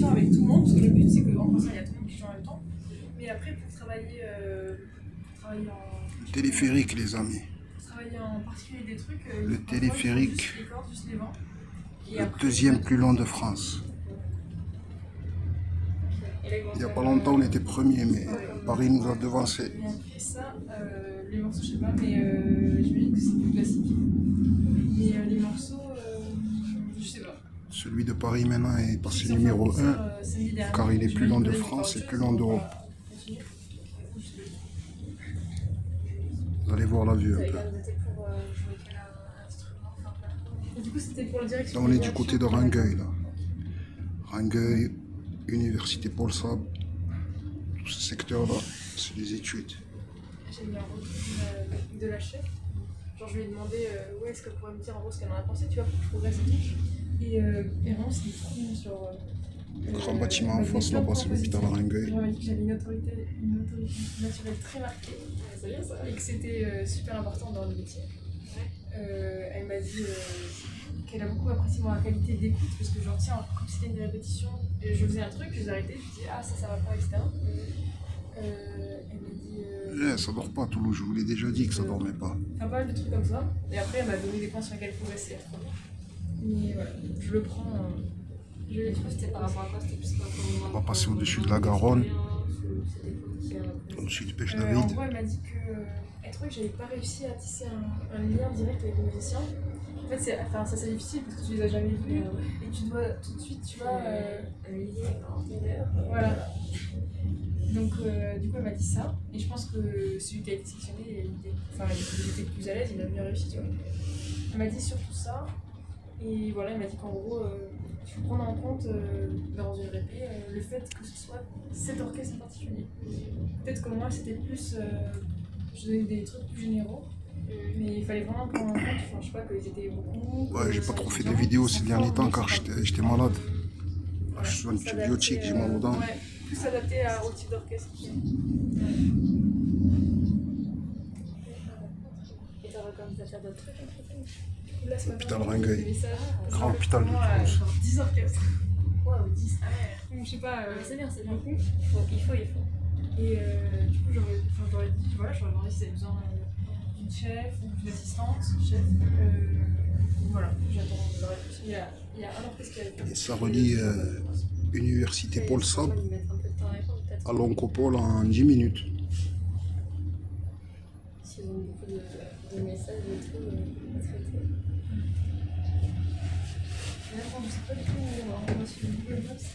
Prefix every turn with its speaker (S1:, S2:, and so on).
S1: avec tout le monde, parce que le but c'est qu'en concert il y a tout le monde qui joue en même temps. Mais après pour travailler
S2: Le téléphérique, les amis.
S1: en particulier des trucs,
S2: Le téléphérique,
S1: juste les cordes, juste les vents. Et
S2: le
S1: après,
S2: deuxième plus long de France. Il n'y a pas longtemps, on était premier, mais Paris nous a devancé.
S1: Et après ça, les morceaux, je sais pas, mais j'imagine que c'est plus classique. Mais les morceaux, je sais pas.
S2: Celui de Paris maintenant est passé
S1: Ils ont
S2: numéro
S1: fait un
S2: 1,
S1: concert, samedi dernier.
S2: car il est plus long de
S1: J'imagine
S2: France et
S1: que
S2: plus long d'Europe.
S1: on va continuer.
S2: Vous allez voir la vue un peu.
S1: Et du coup, c'était pour le direction.
S2: Là, on est du côté de Rangueil, là. Rangueil, Université Paul Sable, tout ce secteur-là, c'est les études.
S1: J'ai eu un retour de la chef. Genre, je lui ai demandé ouais, est-ce qu'elle pourrait me dire en gros ce qu'elle en a pensé, tu vois, pour que je progresse et tout. Et vraiment, c'était trop bien. Genre,
S2: Le grand bâtiment en face, là-bas, c'est l'hôpital à Rangueil.
S1: Elle m'a dit que j'avais une autorité naturelle très marquée. Et que c'était super important dans le métier. Elle m'a dit qu'elle a beaucoup apprécié ma qualité d'écoute parce que j'en tiens, comme c'était une répétition, et je faisais un truc, je les arrêtais, je disais ah ça va pas, etc. Elle m'a dit.
S2: Ça dort pas à Toulouse, je vous l'ai déjà dit que ça dormait pas.
S1: Enfin, pas mal de trucs comme ça. Et après, elle m'a donné des points sur lesquels progresser. Mais voilà, je le prends. Je l'ai trouvé, c'était par rapport à quoi? C'était plus par rapport à.
S2: On va passer au-dessus de la Garonne, au-dessus du Pêche
S1: En
S2: David.
S1: gros, elle m'a dit qu'elle trouvait que j'avais pas réussi à tisser un lien direct avec les musiciens. En fait, c'est difficile parce que tu les as jamais vus et tu dois tout de suite, tu vois. Un lien antérieur. Voilà. Donc, du coup, elle m'a dit ça. Et je pense que celui qui a été sélectionné, il était plus à l'aise, il a mieux réussi, tu vois. Elle m'a dit surtout ça. Et voilà, elle m'a dit qu'en gros, il faut prendre en compte dans une répé le fait que ce soit cet orchestre en particulier. Peut-être que moi, c'était plus. Je donnais des trucs plus généraux. Mais il fallait vraiment prendre en compte, enfin, je sais pas, qu'ils étaient beaucoup.
S2: Ouais, j'ai pas trop fait de vidéos ces derniers temps car j'étais malade. Là, je suis sur antibiotique, j'ai mal aux dents.
S1: Ouais, plus adapté au type d'orchestre. Et t'auras comme ça faire d'autres trucs là, ce matin,
S2: Hôpital Rangueil, grand
S1: grand
S2: hôpital de Toulouse.
S1: 10 orchestres. Waouh, 10. Ah ouais. Donc, je sais pas.
S3: C'est bien, c'est bien.
S1: Il faut. Et du coup, j'aurais dit, voilà, j'aurais demandé si t'avais besoin d'une chef ou d'une assistante, chef. Voilà, j'attends la réponse. Il y a un orchestre qui a été.
S2: Et ça relie Université Paul Sable à l'Oncopole en 10 minutes.
S3: S'ils ont beaucoup de messages et tout à traiter.
S1: Mais attends, je sais pas du tout où on va suivre Google Maps.